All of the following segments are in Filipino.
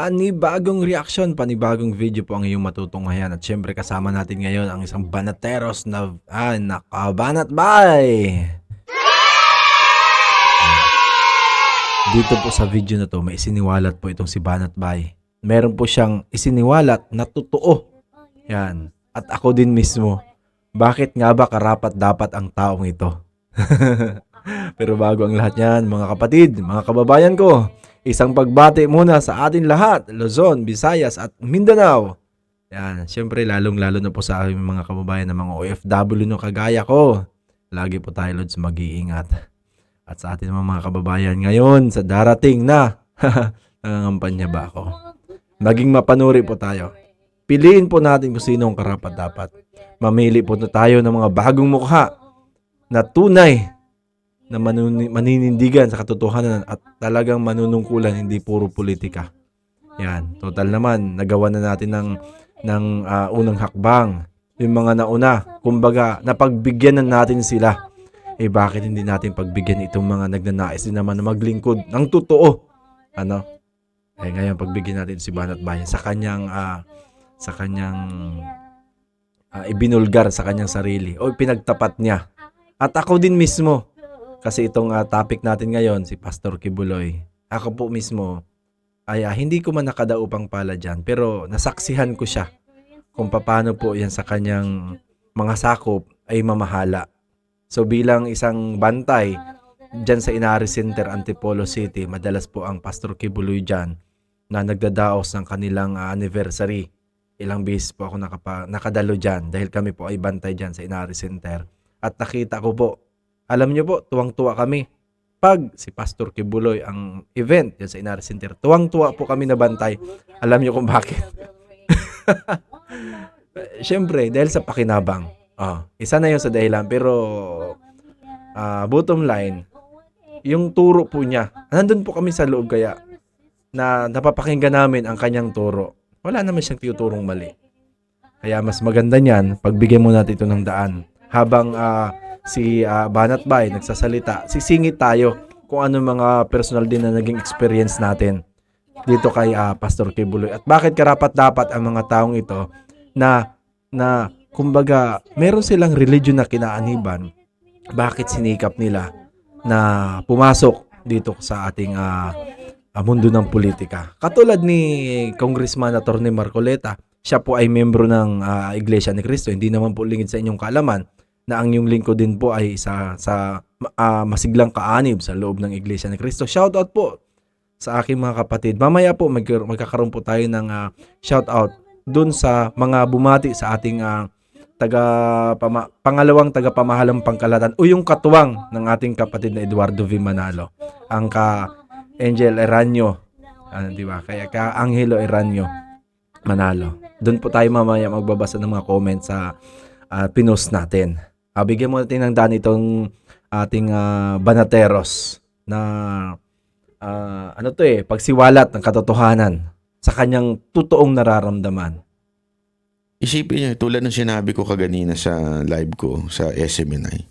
Panibagong reaksyon, panibagong video po ang iyong matutunghayan at syempre kasama natin ngayon ang isang banateros na nakabanat bay. Dito po sa video na to may isiniwalat po itong si Banat Bay. Meron po siyang isiniwalat na totoo. Yan. At ako din mismo. Bakit nga ba karapat dapat ang taong ito? Pero bago ang lahat yan, mga kapatid, mga kababayan ko, isang pagbati muna sa atin lahat, Luzon, Visayas at Mindanao. Yan, syempre lalong-lalo na po sa aming mga kababayan ng mga OFW no kagaya ko. Lagi po tayo, Lods, mag-iingat. At sa atin mga kababayan ngayon, sa darating na, nangangampanya ba ako? Maging mapanuri po tayo. Piliin po natin kung sino ang karapat-dapat. Mamili po na tayo ng mga bagong mukha na tunay na maninindigan sa katotohanan at talagang manunungkulan, hindi puro politika. Yan, total naman, nagawa na natin ng unang hakbang. Yung mga nauna, kumbaga, napagbigyan na natin sila. Eh bakit hindi natin pagbigyan itong mga nagnanais din naman na maglingkod ng totoo? Ano? Eh ngayon pagbigyan natin si Banat Bayan sa kanyang ibinulgar sa kanyang sarili o pinagtapat niya. At ako din mismo, kasi itong topic natin ngayon, si Pastor Kibuloy, ako po mismo, ay hindi ko man nakadaupang pala dyan, pero nasaksihan ko siya kung paano po yan sa kanyang mga sakop ay mamahala. So bilang isang bantay dyan sa Inari Center, Antipolo City, madalas po ang Pastor Kibuloy dyan na nagdadaos ng kanilang anniversary. Ilang beses po ako nakadalo dyan dahil kami po ay bantay dyan sa Inari Center. At nakita ko po, alam nyo po, tuwang-tuwa kami. Pag si Pastor Kibuloy ang event dyan sa Inari Center, tuwang-tuwa po kami na bantay. Alam nyo kung bakit? Siyempre, dahil sa pakinabang. Isa na yun sa dahilan. Pero, bottom line, yung turo po niya, nandun po kami sa loob kaya na napapakinggan namin ang kanyang turo. Wala naman siyang tinuturong mali. Kaya mas maganda niyan, pagbigyan mo natin ito ng daan. Habang si Banat Bay nagsasalita, sisingit tayo kung ano mga personal din na naging experience natin dito kay Pastor Kibuloy. At bakit karapat-dapat ang mga taong ito na kumbaga, meron silang religion na kinaaniban. Bakit sinikap nila na pumasok dito sa ating mundo ng politika? Katulad ni Congressman Atty. Marcoleta, siya po ay membro ng Iglesia ni Cristo. Hindi naman po lingid sa inyong kaalaman na ang inyong lingkod din po ay sa masiglang kaanib sa loob ng Iglesia ni Cristo. Shoutout po sa aking mga kapatid. Mamaya po magkakaroon po tayo ng shoutout dun sa mga bumati sa ating pangalawang tagapamahalang pangkalahatan o yung katuwang ng ating kapatid na Eduardo V. Manalo, ang Angel Eranio, di ba? Kaya Angelo Eranio Manalo. Doon po tayo mamaya magbabasa ng mga comments sa pinost natin. Bigyan mo natin ng daan itong ating banateros na pagsiwalat ng katotohanan sa kanyang totoong nararamdaman. Isipin niyo, tulad ng sinabi ko kaganina sa live ko sa SMNI.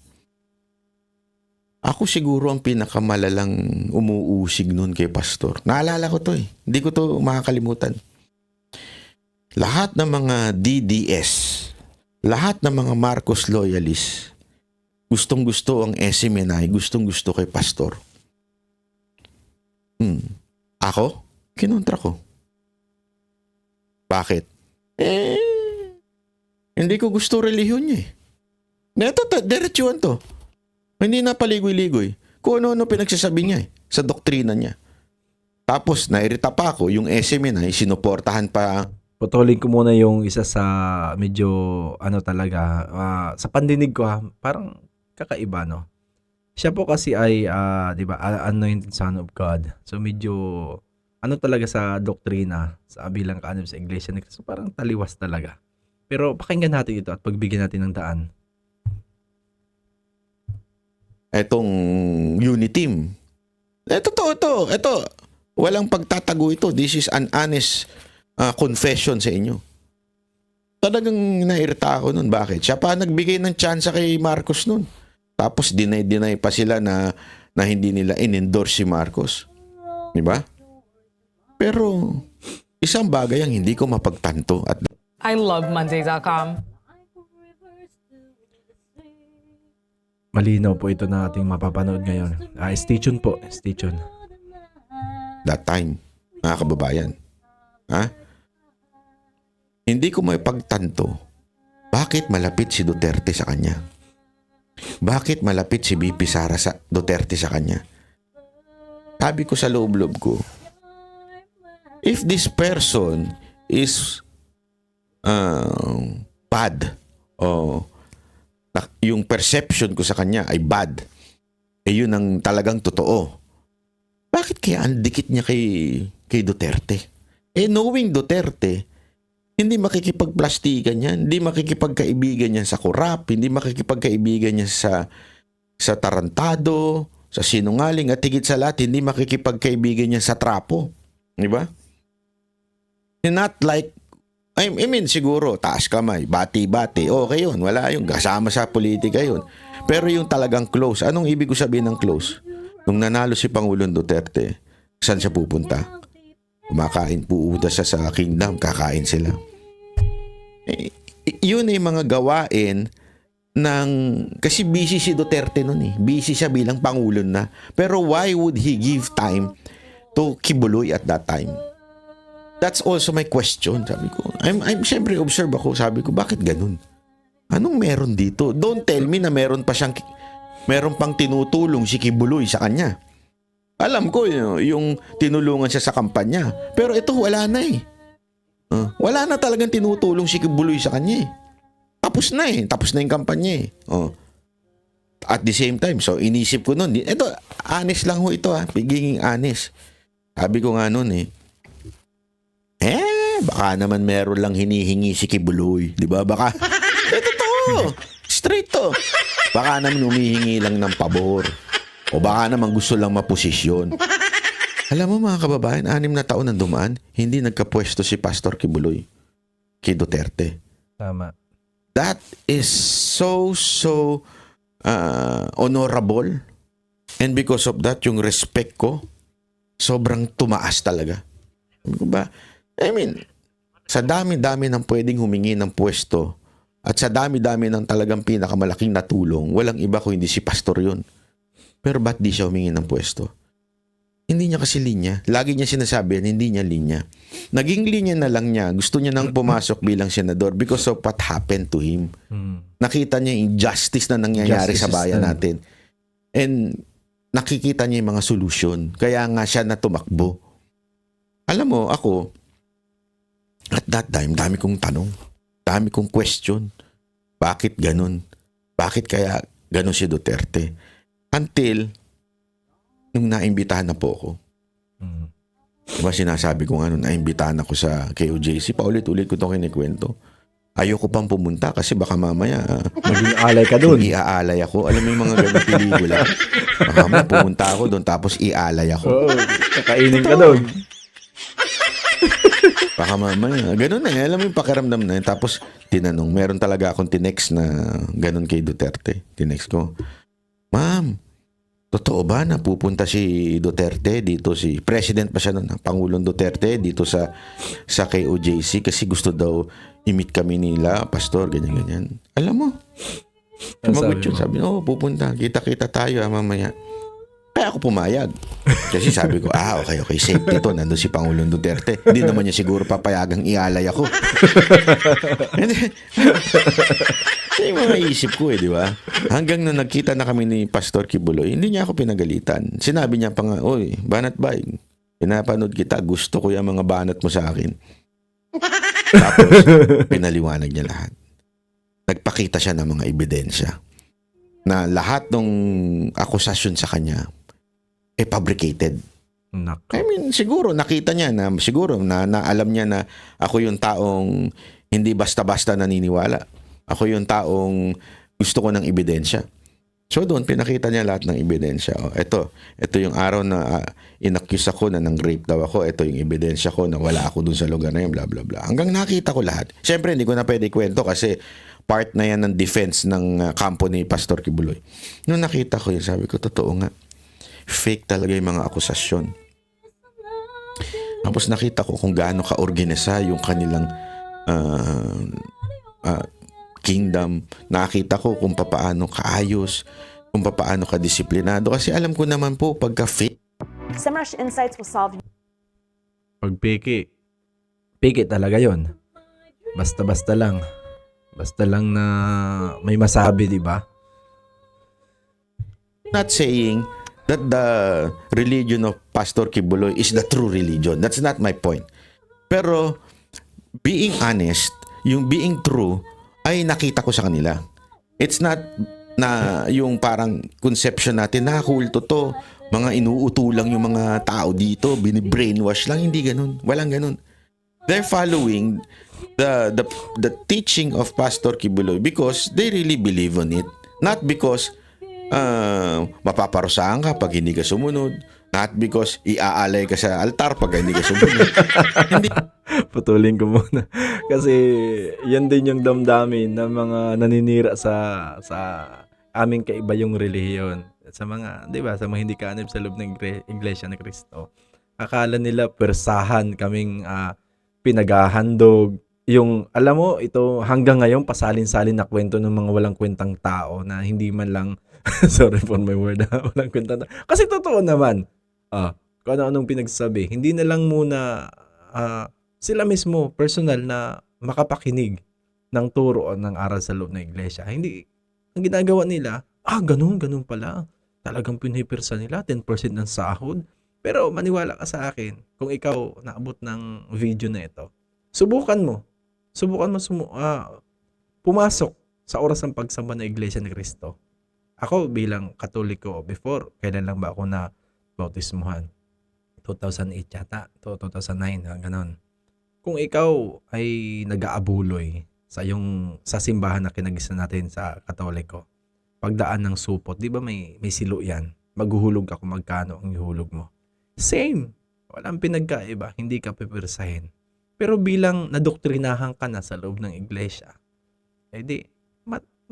Ako siguro ang pinakamalalang umuusig nun kay Pastor. Naalala ko to eh. Hindi ko to makakalimutan. Lahat ng mga DDS, lahat ng mga Marcos loyalists, gustong-gusto ang SMNI, gustong-gusto kay Pastor. Ako? Kinontra ko. Bakit? Hindi ko gusto relihiyon niya eh. Neto, diretsuhan to. Hindi na paligoy-ligoy. Kung ano-ano pinagsasabi niya eh, sa doktrina niya. Tapos, nairita pa ako, yung SMNI, sinuportahan pa. Putulin ko muna yung isa sa medyo, sa pandinig ko parang kakaiba, no? Siya po kasi ay, di ba, anointed son of God. So, medyo, talaga sa doktrina, sa bilang kaanib sa Iglesia ni Cristo, parang taliwas talaga. Pero pakinggan natin ito at pagbigyan natin ng daan. Etong unit team. Ito. Walang pagtatago ito. This is an honest confession sa inyo. Talagang nairita ako nun. Bakit? Siya pa nagbigay ng tsansa kay Marcos nun. Tapos deny pa sila na hindi nila in-endorse si Marcos. Diba? Pero isang bagay ang hindi ko mapagtanto at I love Monday.com. Malinaw po ito na ating mapapanood ngayon. Stay tuned po. Stay tuned. that time, mga kababayan. Ha? Hindi ko may pagtanto bakit malapit si Duterte sa kanya. Bakit malapit si BP Sara sa Duterte sa kanya. Sabi ko sa loob-loob ko, if this person is bad o yung perception ko sa kanya ay bad, yun ang talagang totoo. Bakit kaya ang dikit niya kay Duterte? Knowing Duterte, hindi makikipagplastikan yan, hindi makikipagkaibigan yan sa korap, hindi makikipagkaibigan yan sa tarantado, sa sinungaling, at higit sa lahat, hindi makikipagkaibigan yan sa trapo. Di ba? Not like, I mean, siguro, taas kamay, bati-bati, okay yun, wala yun, kasama sa politika yun. Pero yung talagang close, anong ibig ko sabihin ng close? Nung nanalo si Pangulong Duterte, saan siya pupunta? Kumakain, puuda siya sa kingdom, kakain sila. Yun ay mga gawain ng, kasi busy si Duterte nun eh. Busy siya bilang Pangulo na. Pero why would he give time to Kibuloy at that time? That's also my question, sabi ko. I'm siyempre observe ako, sabi ko, bakit ganun? Anong meron dito? Don't tell me na meron pang tinutulong si Kibuloy sa kanya. Alam ko yung tinulungan siya sa kampanya. Pero ito wala na eh. Wala na talagang tinutulong si Kibuloy sa kanya eh. Tapos na eh. Tapos na yung kampanya eh. At the same time, so inisip ko nun. Ito, honest lang ho ito ha. Pagiging honest. Sabi ko nga nun eh. Baka naman meron lang hinihingi si Kibuloy. Di ba? Baka, ito to. Straight to. Baka naman humihingi lang ng pabor. O baka naman gusto lang maposisyon. Alam mo mga kababayan, 6 na taon ang dumaan, hindi nagkapwesto si Pastor Kibuloy kay Duterte. Tama. That is so honorable. And because of that, yung respect ko, sobrang tumaas talaga. I mean, sa dami-dami ng pwedeng humingi ng pwesto at sa dami-dami ng talagang pinakamalaking natulong, walang iba kung hindi si Pastor yun. Pero ba't di siya humingi ng pwesto? Hindi niya kasi linya. Lagi niya sinasabi yan, hindi niya linya. Naging linya na lang niya. Gusto niya nang pumasok bilang senador because of what happened to him. Nakita niya yung injustice na nangyayari sa bayan natin. And nakikita niya yung mga solusyon. Kaya nga siya na tumakbo. Alam mo, ako, at that time, dami kong tanong. Dami kong question. Bakit ganun? Bakit kaya ganun si Duterte? Until, nung naimbitahan na po ako. Diba sinasabi ko nga nung naimbitahan ako sa KOJC, paulit-ulit ko itong kinikwento. Ayoko pang pumunta kasi baka mamaya Maging alay ka dun. iaalay ako. Alam mo yung mga ganong pelikula. Baka mamaya pumunta ako doon tapos iaalay ako. Kakainin ka dun. Baka mamaya. Ganun eh. Alam mo yung pakiramdam na yun. Tapos tinanong, meron talaga akong tinext na ganun kay Duterte. Tinext ko, Ma'am, totoo ba na pupunta si Duterte dito, si President pa siya noon, Pangulong Duterte dito sa KOJC kasi gusto daw i-meet kami nila, Pastor, ganyan-ganyan. Alam mo, sumagot yun. Sabi, pupunta. Kita-kita tayo mamaya. Kaya ako pumayag. Kasi sabi ko, okay, safety to. Nandun si Pangulong Duterte. Hindi naman niya siguro papayagang ialay ako. Yung mga isip ko di ba? Hanggang na nagkita na kami ni Pastor Kibuloy, hindi niya ako pinagalitan. Sinabi niya pa nga, oy, Banat Bay, pinapanood kita, gusto ko yung mga banat mo sa akin. Tapos, pinaliwanag niya lahat. Nagpakita siya ng mga ebidensya na lahat ng akusasyon sa kanya fabricated. I mean, siguro nakita niya na siguro na alam niya na ako yung taong hindi basta-basta naniniwala. Ako yung taong gusto ko ng ebidensya. So doon, pinakita niya lahat ng ebidensya. Ito yung araw na inaccuse ako na nang rape daw ako. Ito yung ebidensya ko na wala ako doon sa lugar na yun, bla bla bla. Hanggang nakita ko lahat. Siyempre, hindi ko na pwede kwento kasi part na yan ng defense ng kampo ni Pastor Kibuloy. Nung nakita ko yun, sabi ko, totoo nga. Fake talaga yung mga akusasyon. Tapos nakita ko kung gaano ka-organisa yung kanilang ah, kingdom. Nakita ko kung papaano kaayos, kung papaano ka-disiplinado. Kasi alam ko naman po, pagka-faith, SEMrush Insights will solve Pag piki talaga yon. Basta-basta lang. Basta lang na may masabi, di ba? not saying that the religion of Pastor Kibuloy is the true religion. That's not my point. Pero, being honest, yung being true, ay nakita ko sa kanila. It's not na yung parang conception natin na kulto to, mga inuuto lang yung mga tao dito, bini-brainwash lang, hindi ganun. Walang ganun. They're following the teaching of Pastor Kibuloy because they really believe on it. Not because mapaparusahan ka pag hindi ka sumunod. Not because iaalay ka sa altar pag hindi ka sumunod. Hindi. Putulin ko muna. Kasi yan din yung damdamin ng mga naninira sa aming kaiba yung relihiyon. Sa mga, di ba, sa mga hindi kaanib sa loob ng Iglesia ni Cristo. Akala nila persahan kaming pinaghahandog. Yung, alam mo, ito hanggang ngayon pasalin-salin na kwento ng mga walang kwentang tao na hindi man lang, sorry for my word, walang kwentang tao. Kasi totoo naman, kung ano-anong pinagsasabi, hindi na lang muna sila mismo, personal na makapakinig ng turo o ng aral sa loob ng iglesia. Hindi, ang ginagawa nila, ganun pala. Talagang pinipirsa nila, 10% ng sahod. Pero maniwala ka sa akin, kung ikaw naabot ng video na ito, subukan mo pumasok sa oras ng pagsamba ng Iglesia ni Cristo. Ako bilang Katoliko before, kailan lang ba ako na bautismuhan? 2008 yata, 2009, ganon. Kung ikaw ay nag-aabuloy sa simbahan na kinagisa natin sa Katoliko, pagdaan ng supot, di ba may silo yan? Maghuhulog ka kung magkano ang ihulog mo. Same. Walang pinagkaiba. Hindi ka pipirsahin. Pero bilang nadoktrinahan ka na sa loob ng iglesia,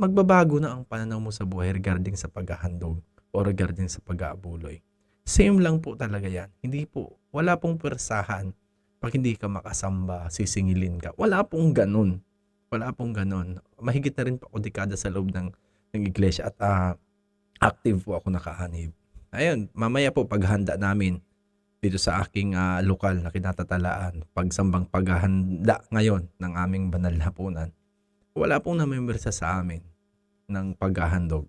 magbabago na ang pananaw mo sa buhay regarding sa paghahandog o regarding sa pag-aabuloy. Same lang po talaga yan. Hindi po, wala pong persahan pag hindi ka makasamba, sisingilin ka. Wala pong ganun. Mahigit na rin po ako dekada sa loob ng iglesia at active po ako nakaanib. Ayun, mamaya po paghanda namin dito sa aking lokal na kinatatalaan, pagsambang paghahanda ngayon ng aming banal na hapunan, wala pong namembersa sa amin ng paghahandog.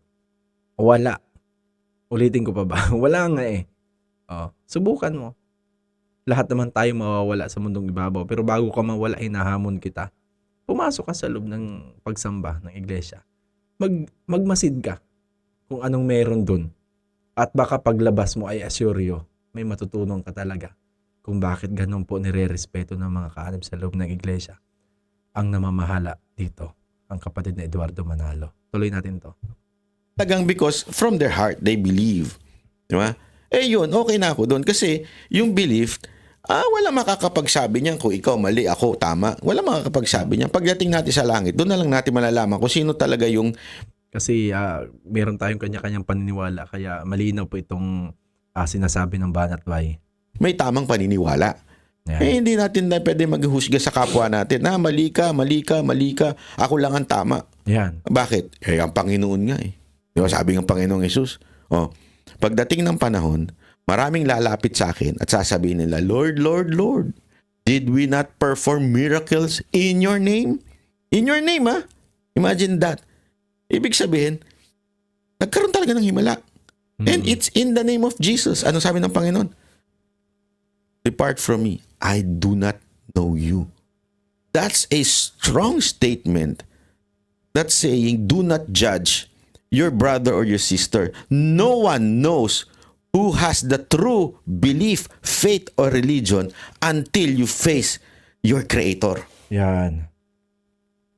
Wala. Ulitin ko pa ba? Wala nga eh. Subukan mo. Lahat naman tayo mawawala sa mundong ibabaw, pero bago ka mawala, hinahamon kita. Pumasok ka sa loob ng pagsamba ng iglesia. Magmasid ka kung anong meron dun. At baka paglabas mo ay asuryo, may matutunan ka talaga kung bakit ganun po nire-respeto ng mga kaanib sa loob ng iglesia ang namamahala dito, ang kapatid na Eduardo Manalo. Tuloy natin to. Talagang because from their heart, they believe. Di ba? Yun, okay na ako doon. Kasi yung belief, wala makakapagsabi niyan kung ikaw mali, ako tama. Wala makakapagsabi niyan. Pagdating natin sa langit, doon na lang natin malalaman kung sino talaga yung... Kasi meron tayong kanya-kanyang paniniwala, kaya malinaw po itong sinasabi ng Banat Bay. May tamang paniniwala. Yan. Hindi natin na pwede maghusga sa kapwa natin. Mali ka. Ako lang ang tama. Yan. Bakit? Ang Panginoon nga eh. Diba, sabi ng Panginoong Jesus, pagdating ng panahon, maraming lalapit sa akin at sasabihin nila, Lord, Lord, Lord, did we not perform miracles in your name? In your name, ha? Imagine that. Ibig sabihin, nagkaroon talaga ng himala. And it's in the name of Jesus. Ano sabi ng Panginoon? Depart from me. I do not know you. That's a strong statement. That's saying, do not judge your brother or your sister. No one knows who has the true belief, faith, or religion until you face your Creator. Yan.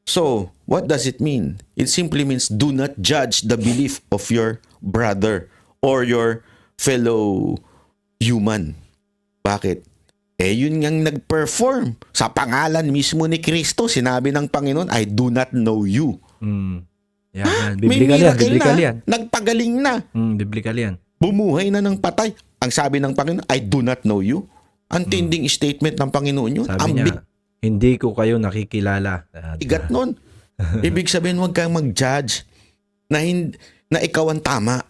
So, what does it mean? It simply means do not judge the belief of your brother or your fellow human. Bakit? Yun ngang nag-perform. Sa pangalan mismo ni Kristo, sinabi ng Panginoon, I do not know you. Yan. May Biblical miracle yan. Nagpagaling na. Biblical yan. Bumuhay na ng patay. Ang sabi ng Panginoon, I do not know you. Ang tinding statement ng Panginoon yun. Sabi Ang niya, hindi ko kayo nakikilala. bigat nun. Ibig sabihin, huwag kang mag-judge na ikaw ang tama.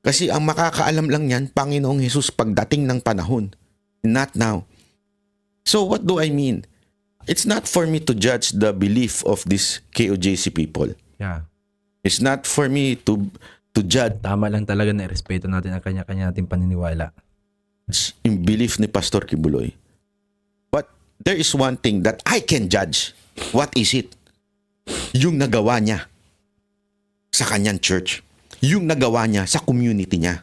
Kasi ang makakaalam lang yan, Panginoong Hesus pagdating ng panahon. Not now. So what do I mean? It's not for me to judge the belief of these KOJC people. Yeah. It's not for me to judge Tama lang talaga na respeto natin ang kanya-kanya nating paniniwala. yung belief ni Pastor Kibuloy. But there is one thing that I can judge. What is it? Yung nagawa niya sa kanyang church. Yung nagawa niya sa community niya.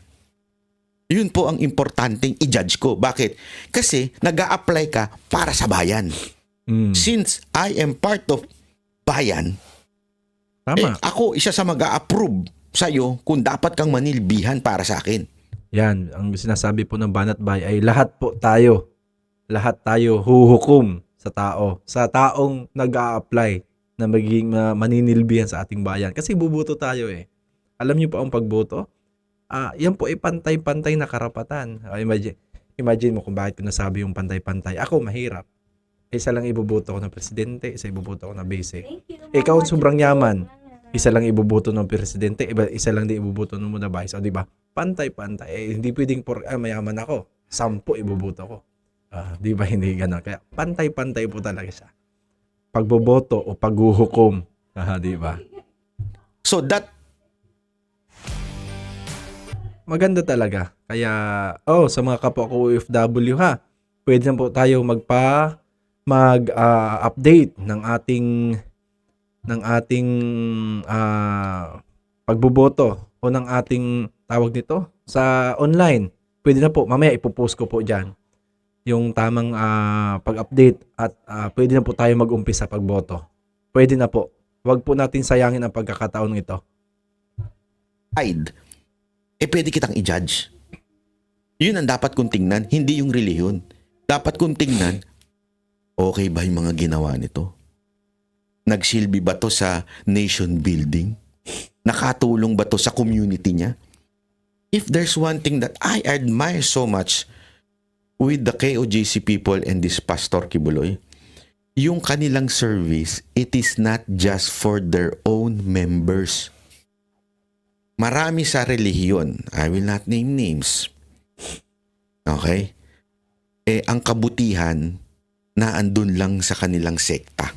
Yun po ang importanteng i-judge ko. Bakit? Kasi nag-a-apply ka para sa bayan. Since I am part of bayan, Tama. ako isa sa mag-a-approve sa'yo kung dapat kang manilbihan para sa akin. Yan, ang sinasabi po ng Banat Bay ay lahat tayo huhukom sa tao, sa taong nag-a-apply na magiging maninilbihan sa ating bayan. Kasi buboto tayo eh. Alam niyo po ang pagboto? Yan po ay pantay-pantay na karapatan. Imagine mo kung bakit ko nasabi yung pantay-pantay. Ako, mahirap. Isa lang iboboto ko ng presidente, isa iboboto ko ng basic. Ikaw sobrang yaman. Isa lang iboboto ng presidente, isa lang di iboboto ng muna vice. O di ba? Pantay-pantay. Hindi pwedeng mayaman ako. 10 iboboto ko. Di ba hindi ganun? Kaya pantay-pantay po talaga siya. Pagboboto o paghuhukom. Di ba? So that Maganda talaga. Kaya, sa mga kapwa ko OFW ha, pwede na po tayo mag-update ng ating pagboboto o ng ating tawag nito sa online. Pwede na po, mamaya ipopost ko po diyan yung tamang pag-update at pwede na po tayo mag-umpisa pagboto. Pwede na po. Huwag po natin sayangin ang pagkakataon ito. side, pwede kitang i-judge. Yun ang dapat kong tingnan, hindi yung relihiyon. Dapat kong tingnan, okay ba yung mga ginawa nito? Nagsilbi ba to sa nation building? Nakatulong ba to sa community niya? If there's one thing that I admire so much with the KOJC people and this Pastor Kibuloy, yung kanilang service, it is not just for their own members. Marami sa relihiyon, I will not name names. Okay? Ang kabutihan na andun lang sa kanilang sekta.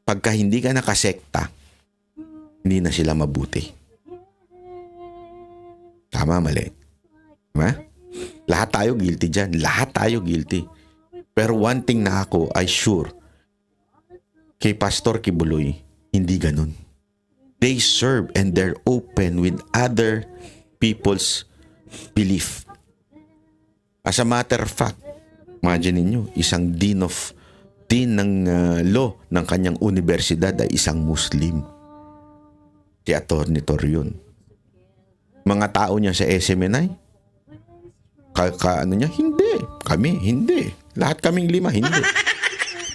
Pagka hindi ka nakasekta, hindi na sila mabuti. Tama, mali. Diba? Lahat tayo guilty dyan. Lahat tayo guilty. Pero one thing na ako ay sure, kay Pastor Kibuloy, hindi ganun. They serve and they're open with other people's belief. As a matter of fact, imagine niyo, isang dean ng law ng kanyang universidad ay isang Muslim. Si Atty. Torion. Mga tao niya sa SMNI, ano niya? Hindi. Kami, hindi. Lahat kaming 5, hindi.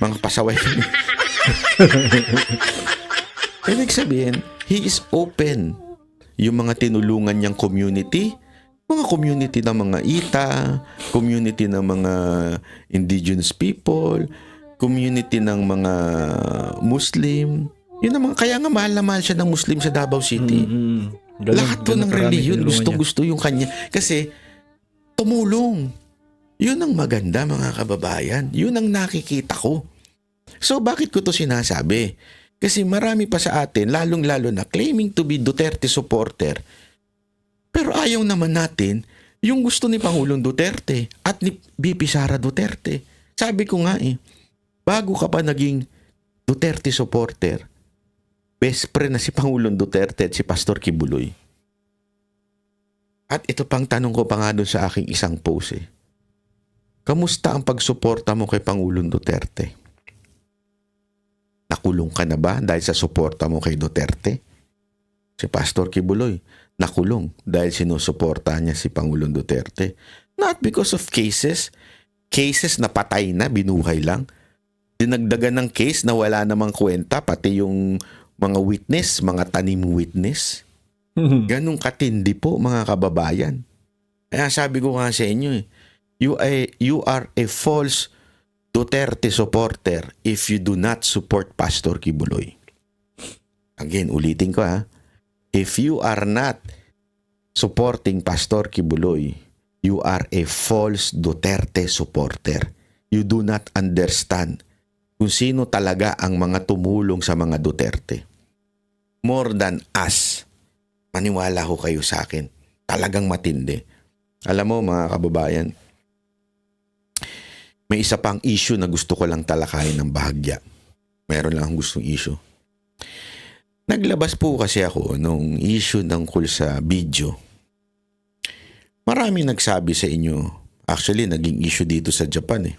Mga pasaway kami. Ibig sabihin, he is open. Yung mga tinulungan niyang community, mga community ng mga Ita, community ng mga indigenous people, community ng mga Muslim. Yun naman, kaya nga mahal na mahal siya ng Muslim sa Davao City. Lahat po ng reliyon, gustong-gusto yung kanya. Kasi, tumulong. Yun ang maganda, mga kababayan. Yun ang nakikita ko. So, bakit ko to sinasabi? Kasi marami pa sa atin, lalong-lalo na claiming to be Duterte supporter. Pero ayaw naman natin yung gusto ni Pangulong Duterte at ni VP Sara Duterte. Sabi ko nga bago ka pa naging Duterte supporter, best friend na si Pangulong Duterte at si Pastor Kibuloy. At ito pang tanong ko pa nga doon sa aking isang post Kamusta ang pagsuporta mo kay Pangulong Duterte? Nakulong ka na ba dahil sa suporta mo kay Duterte? Si Pastor Kibuloy, nakulong dahil sinusuporta niya si Pangulong Duterte. Not because of cases na patay na, binuhay lang. Dinagdagan ng case na wala namang kwenta, pati yung mga witness, mga tanim witness. Ganong katindi po, mga kababayan. Kaya sabi ko nga sa inyo You are a false Duterte supporter if you do not support Pastor Kibuloy. Again, ulitin ko ha. If you are not supporting Pastor Kibuloy, you are a false Duterte supporter. You do not understand kung sino talaga ang mga tumulong sa mga Duterte. More than us. Maniwala ho kayo sa akin. Talagang matindi. Alam mo mga kababayan, may isa pang issue na gusto ko lang talakayin ng bahagya. Meron lang akong gustong issue. Naglabas po kasi ako nung issue tungkol sa video. Marami nagsabi sa inyo, actually naging issue dito sa Japan eh.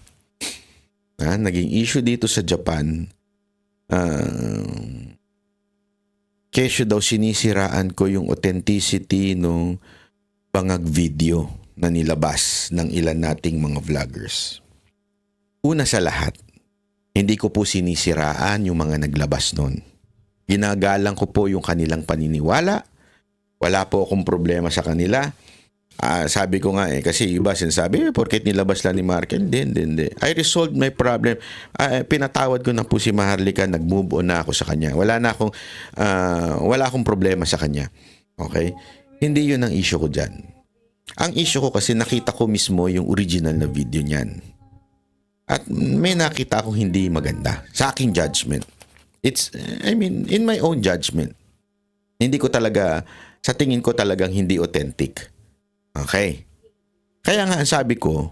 Naging issue dito sa Japan, kesyo daw sinisiraan ko yung authenticity nung bangag video na nilabas ng ilan nating mga vloggers. Una sa lahat, hindi ko po sinisiraan yung mga naglabas nun. Ginagalang ko po yung kanilang paniniwala. Wala po akong problema sa kanila. Sabi ko nga kasi iba sinasabi, porket nilabas lang ni Markel, hindi. I resolved my problem. Pinatawad ko na po si Maharlika, nag-move on na ako sa kanya. Wala akong problema sa kanya. Okay? Hindi yun ang issue ko dyan. Ang issue ko kasi nakita ko mismo yung original na video niyan. At may nakita akong hindi maganda sa aking judgment. In my own judgment. Hindi ko talaga, sa tingin ko talagang hindi authentic. Okay. Kaya nga ang sabi ko,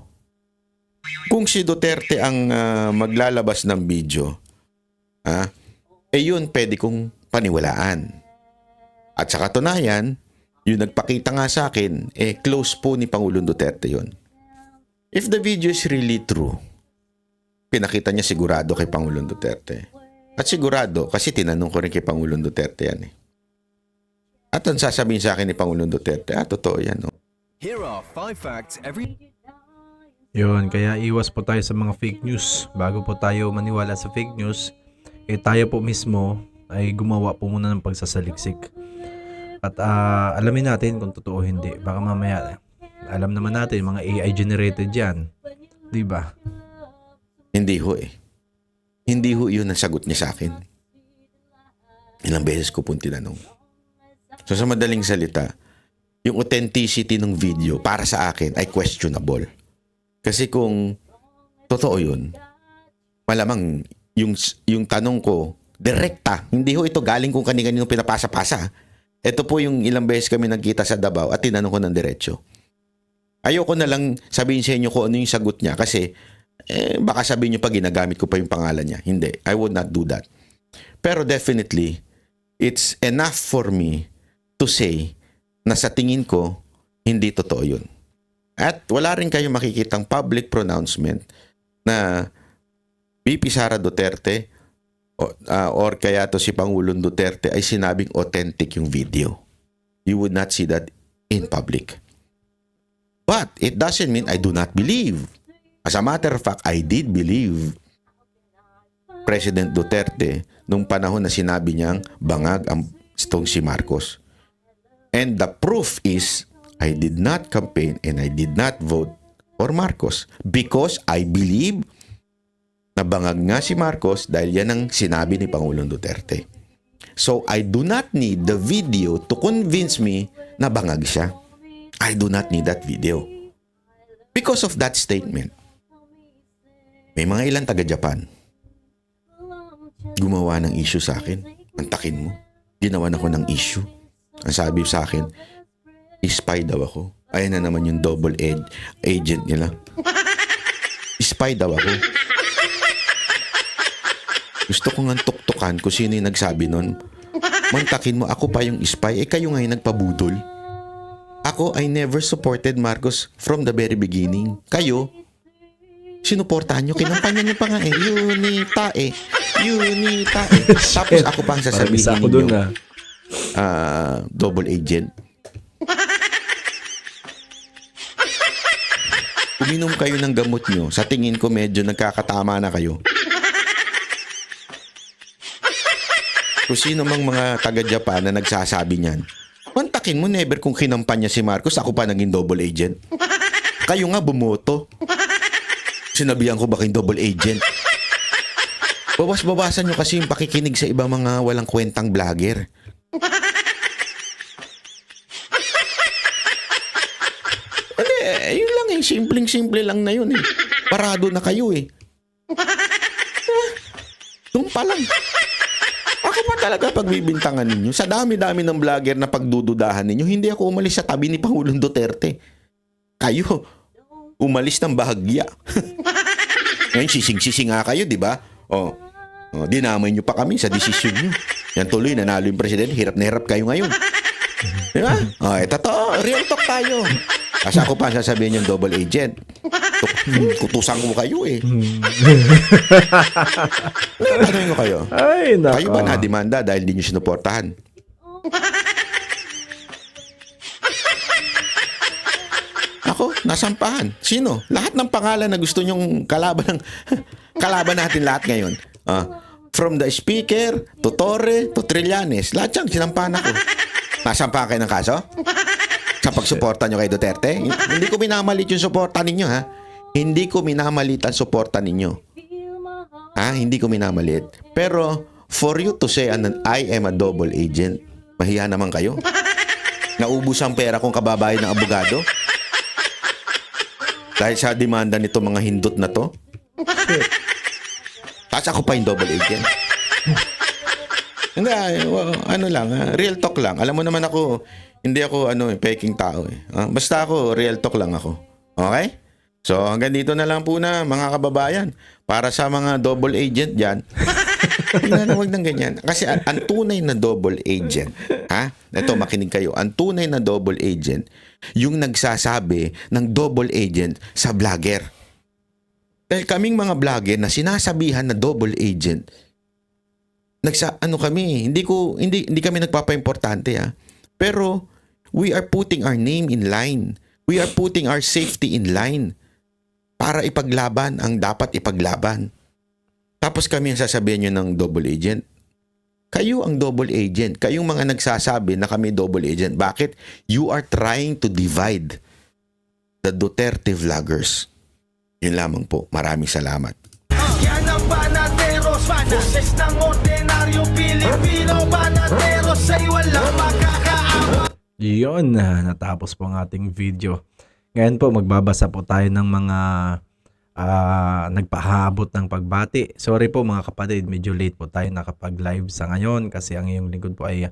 kung si Duterte ang maglalabas ng video, yun pwede kong paniwalaan. At sa katunayan, yung nagpakita nga sa akin, close po ni Pangulong Duterte yun. If the video is really true, pinakita niya sigurado kay Pangulong Duterte. At sigurado, kasi tinanong ko rin kay Pangulong Duterte yan eh. At ang sasabihin sa akin ni Pangulong Duterte, totoo yan. No? Here are 5 facts every... Yun, kaya iwas po tayo sa mga fake news. Bago po tayo maniwala sa fake news, tayo po mismo ay gumawa po muna ng pagsasaliksik. At alamin natin kung totoo o hindi. Baka mamaya, alam naman natin, mga AI generated yan. Diba? Hindi ho eh. Hindi ho yun ang sagot niya sa akin. Ilang beses ko pong tinanong. So sa madaling salita, yung authenticity ng video para sa akin ay questionable. Kasi kung totoo yun, malamang yung tanong ko, direkta. Hindi ho ito galing kung kani-kanino pinapasa-pasa. Ito po yung ilang beses kami nagkita sa Davao at tinanong ko ng diretso. Ayoko na lang sabihin sa inyo kung ano yung sagot niya kasi baka sabihin nyo pa ginagamit ko pa yung pangalan niya. Hindi. I would not do that. Pero definitely, it's enough for me to say na sa tingin ko, hindi totoo yun. At wala rin kayo makikitang public pronouncement na VP Sara Duterte or kaya to si Pangulong Duterte ay sinabing authentic yung video. You would not see that in public. But it doesn't mean I do not believe. As a matter of fact, I did believe President Duterte nung panahon na sinabi niyang bangag ang itong si Marcos. And the proof is, I did not campaign and I did not vote for Marcos because I believe na bangag nga si Marcos dahil yan ang sinabi ni Pangulong Duterte. So, I do not need the video to convince me na bangag siya. I do not need that video. Because of that statement. May mga ilang taga-Japan gumawa ng issue sa akin. Antakin mo. Ginawan ako ng issue. Ang sabi sa akin, spy daw ako. Ayan na naman yung double agent nila. Spy daw ako. Gusto ko nga tuktukan kung sino yung nagsabi nun. Mantakin mo, ako pa yung spy. Kayo nga yung nagpabudol. Ako, I never supported Marcos from the very beginning. Kayo, sinuportahan nyo, kinampanya nyo pa nga Unita Tapos ako pang sasabihin ninyo, double agent. Uminom kayo ng gamot nyo. Sa tingin ko medyo nagkakatama na kayo. Kung sino mang mga taga-Japan na nagsasabi niyan, mantakin mo, never kung kinampanya si Marcos, ako pa naging double agent. Kayo nga bumoto. Sinabihan ko ba kayong double agent? Bawas-bawasan nyo kasi yung pakikinig sa ibang mga walang kwentang vlogger. Hindi, yun lang eh. Simpleng-simple lang na yun eh. Parado na kayo eh. Doon pa lang. Ako pa talaga pagbibintangan ninyo. Sa dami-dami ng vlogger na pagdududahan ninyo, hindi ako umalis sa tabi ni Pangulong Duterte. Kayo, umalis ng bahagya. Ngayon, sising-sising nga kayo, di ba? Dinamay nyo pa kami sa desisyon nyo. Yan tuloy, nanalo yung presidente. Hirap na hirap kayo ngayon. Di ba? Totoo. Real talk tayo. Kasi ako pa sasabihin yung double agent. Kutusan ko kayo eh. Tanongin ko kayo. Ay, nako. Kayo ba na-demanda dahil di nyo sinuportahan? Ako, nasampahan. Sino? Lahat ng pangalan na gusto nyong kalaban natin lahat ngayon. From the speaker, to Torre, to Trillanes. Lahat yan, sinampahan ako. Nasampahan kayo ng kaso? Sa pagsuporta nyo kay Duterte? Hindi ko minamalit yung suporta ninyo, ha? Hindi ko minamalit ang suporta ninyo. Hindi ko minamalit. Pero, for you to say I am a double agent, mahiya naman kayo. Naubos ang pera kong kababayan ng abogado? Dahil sa demanda nito mga hindot na to? Tapos ako pa yung double agent. Hindi, ano lang, real talk lang. Alam mo naman ako, hindi ako peking tao eh. Basta ako, real talk lang ako. Okay? So, hanggang dito na lang po na mga kababayan. Para sa mga double agent dyan, huwag nang ganyan. Kasi ang tunay na double agent, ito makinig kayo, ang tunay na double agent, yung nagsasabi ng double agent sa vlogger. Dahil kaming mga vlogger na sinasabihan na double agent, hindi kami nagpapa-importante Pero we are putting our name in line. We are putting our safety in line para ipaglaban ang dapat ipaglaban. Tapos kami ang sasabihin nyo ng double agent. Kayo ang double agent. Kayong mga nagsasabi na kami double agent. Bakit? You are trying to divide the Duterte vloggers. Yun lamang po. Maraming salamat. Yan ang Banateros, boses ng ordinaryong Pilipino. Banateros ay walang makakaawa. Yun, natapos po ang ating video. Ngayon po, magbabasa po tayo ng mga nagpahabot ng pagbati. Sorry po mga kapatid, medyo late po tayo nakapag-live sa ngayon kasi ang iyong lingkod po ay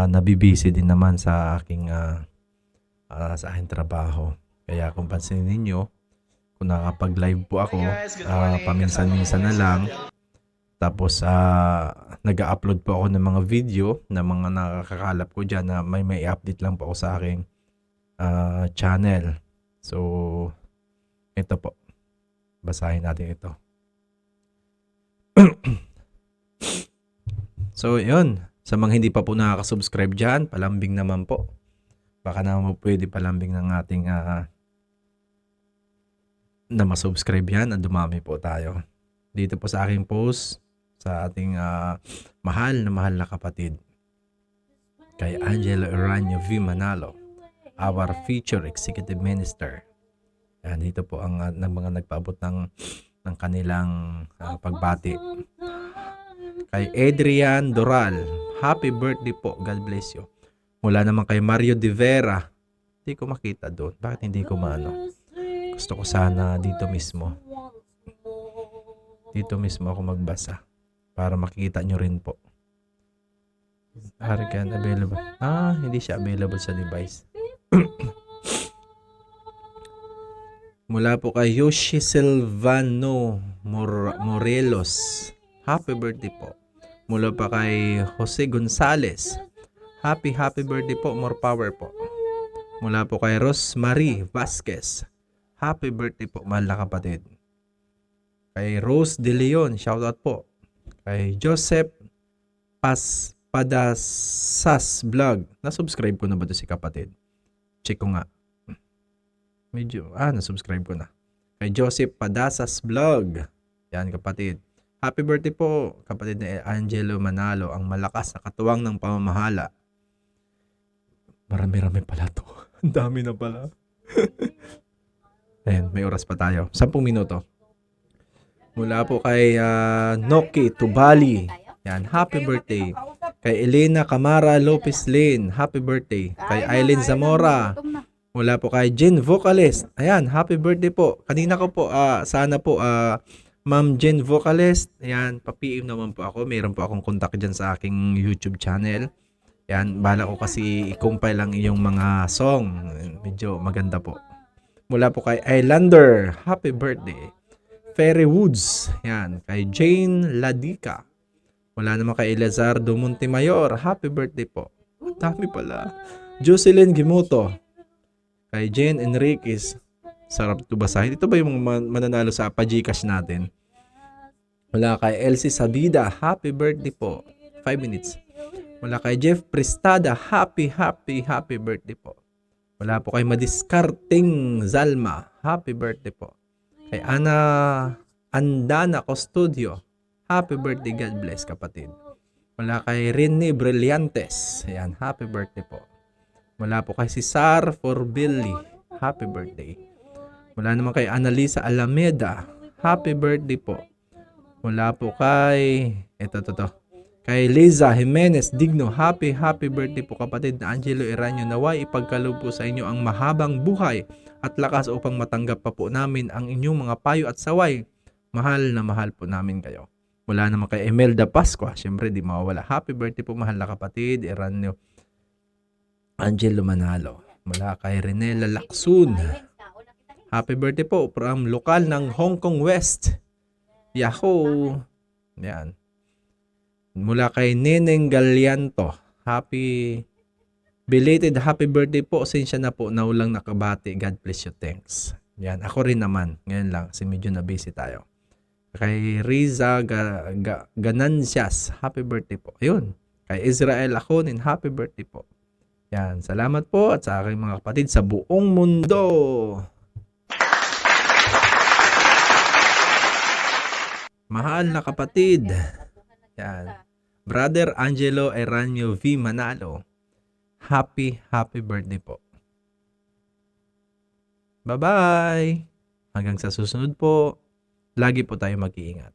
nabibisi din naman sa aking trabaho. Kaya kung pansinin ninyo, kung nakapag-live po ako, paminsan-minsan na lang. Tapos nag-upload po ako ng mga video na mga nakakakalap ko dyan na may update lang po ako sa aking channel. So, ito po. Basahin natin ito. So, yun. Sa mga hindi pa po nakaka-subscribe dyan, palambing naman po. Baka naman po pwede palambing ng ating na masubscribe yan at dumami po tayo. Dito po sa aking post sa ating mahal na kapatid kay Angelo Eranio V. Manalo, our future executive minister. Yan, dito po ang mga nagpaabot ng kanilang pagbati. Kay Adrian Doral, happy birthday po. God bless you. Mula naman kay Mario De Vera. Hindi ko makita doon. Bakit hindi ko maano? Gusto ko sana dito mismo. Dito mismo ako magbasa. Para makikita nyo rin po. Hurricane available. Hindi siya available sa device. Mula po kay Yoshi Silvano Morelos. Happy birthday po. Mula pa kay Jose Gonzales. Happy birthday po. More power po. Mula po kay Rosemary Vasquez. Happy birthday po, mahal na kapatid. Kay Rose De Leon, shoutout po. Kay Joseph Padasas Vlog. Nasubscribe ko na ba ito si kapatid? Check ko nga. Medyo, nasubscribe ko na. Kay Joseph Padasas Vlog. Yan kapatid. Happy birthday po, kapatid na Angelo Manalo, ang malakas na katuwang ng pamamahala. Marami-rami pala to. Ang dami na pala. Ayan, may oras pa tayo. 10 minuto. Mula po kay Noki Tubali. Yan, happy birthday. Kay Elena Camara Lopez Lane, happy birthday. Kay Aileen Zamora. Mula po kay Jen Vocalist. Ayan, happy birthday po. Kanina ko po, sana po, Ma'am Jen Vocalist. Ayan, pa-PM naman po ako. Mayroon po akong contact dyan sa aking YouTube channel. Ayan, bala ko kasi i-compile lang iyong mga song. Medyo maganda po. Mula po kay Islander, happy birthday. Fairy Woods. Ayan, kay Jane Ladica. Wala naman kay Elizardo Montemayor, happy birthday po. Dami pala. Jocelyn Gimoto. Kay Jane Enriquez. Sarap ito basahin. Ito ba yung mananalo sa pa-Gcash natin? Wala kay Elsie Sabida. Happy birthday po. 5 minutes. Wala kay Jeff Prestada. Happy birthday po. Wala po kay Madiskarting Zalma. Happy birthday po. Kay Andana Custodio. Happy birthday. God bless, kapatid. Wala kay Rene Brillantes. Ayan. Happy birthday po. Wala po kay Cesar Forbilli. Happy birthday. Wala naman kay Annalisa Alameda. Happy birthday po. Wala po kay kay Liza Jimenez Digno. Happy birthday po, kapatid na Angelo Eranio. Naway ipagkaloob po sa inyo ang mahabang buhay at lakas upang matanggap pa po namin ang inyong mga payo at saway. Mahal na mahal po namin kayo. Wala naman kay Emelda Pascua. Siyempre di mawawala. Happy birthday po, mahal na kapatid Eranio Angelo Manalo. Mula kay Renela Lacsun. Happy birthday po from lokal ng Hong Kong West. Yahoo! Yan. Mula kay Neneng Galianto. Belated happy birthday po. Sinsya na po, naulang nakabati. God bless you, thanks. Yan, ako rin naman. Ngayon lang, kasi medyo na busy tayo. Kay Riza Ganancias. Happy birthday po. Ayun. Kay Israel Aconin. Happy birthday po. Yan, salamat po at sa aking mga kapatid sa buong mundo. Mahal na kapatid. Yan. Brother Angelo Eranio V. Manalo. Happy birthday po. Bye-bye. Hanggang sa susunod po. Lagi po tayo mag-iingat.